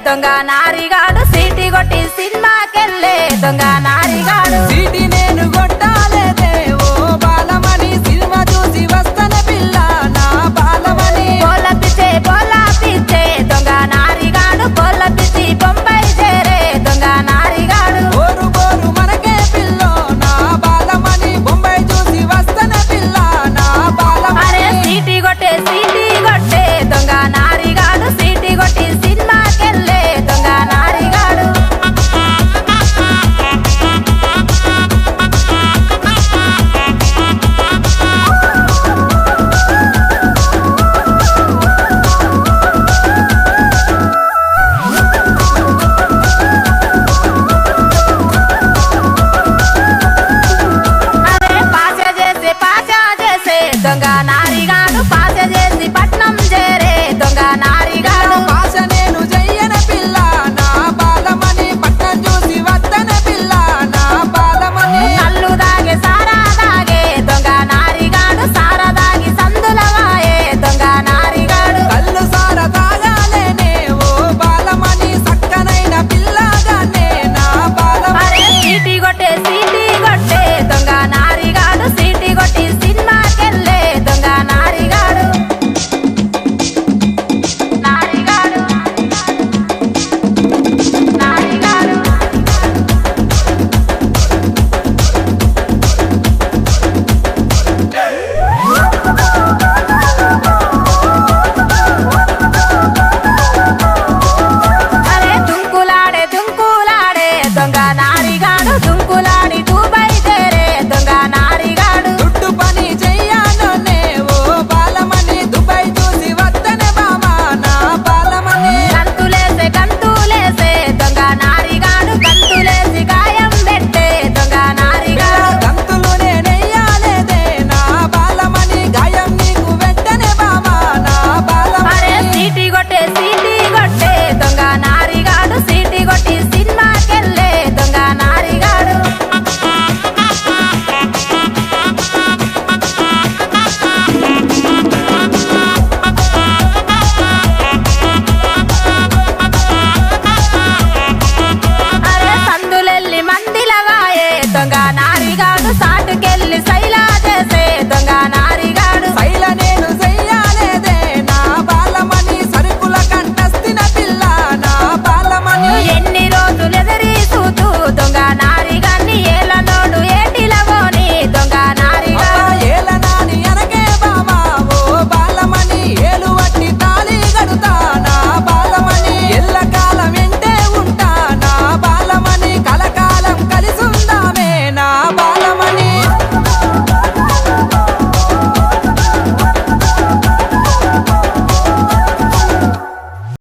దొంగ నారిగాడు సీటీ కొట్టి సినిమాకెళ్ళే దొంగ నారిగాడు సీటీ నేను కొట్టాలేదే ఓ బాలమని సినిమా చూసి వస్తనే పిల్ల నా బాలమని బోల పిచ్చే దొంగ నారిగాడు బోల పిచ్చి బొంబాయి చేరే దొంగ నారిగాడు బోరు బోరు మనకే పిల్లో నా బాలమని బొంబాయి చూసి వస్తనే పిల్ల నా అరే బాలమని సీటీ కొట్టే దొంగ నారిగాడు సీటీ కొట్టి సినిమాకెళ్ళే దొంగ నారిగాడు అరే పాస చేసే దొంగ నారిగాడు పాస చేసి పట్నం చేరే దొంగ నారిగాడు భాష నేను చెయ్యనే పిల్ల నా బాలమని పట్టం చూసి వస్తనే పిల్ల నా బాలమని కళ్ళు దాగే సారా దాగే దొంగ నారిగాడు సారా దాగి సందులవాయే దొంగ నారిగాడు కళ్ళు సార తాగాలేనే ఓ బాలమని సక్కనైన పిల్లగానే నా అరే బాలమని సీటీ కొట్టే దొంగ నారిగాడు సీటీ కొట్టి సినిమాకెళ్ళే దొంగ నారిగాడు నారిగాడు నారిగాడు అరే దుంకులాడే దొంగ నారిగాడు దుంకులాడి దుబాయ్ చేరే దొంగ నారిగాడు దుడ్డు పని చెయ్యాలోనే ఓ బాలమని దుబాయ్ చూసి వస్తనే బామా నా బాలమని గంతులేసే దొంగ నారిగాడు గంతులేసి గాయం పెట్టే దొంగ నారిగాడు గంతులు నేనెయ్యాలేదే నా బాలమని గాయం నీకు వెంటనే బామా నా అరే బాలమని సీటీ కొట్టే దొంగ నారిగాడు సీటీ కొట్టి సినిమాకెళ్ళే దొంగ నారిగాడు అరే సందులెల్లి మందిలవాయే దొంగ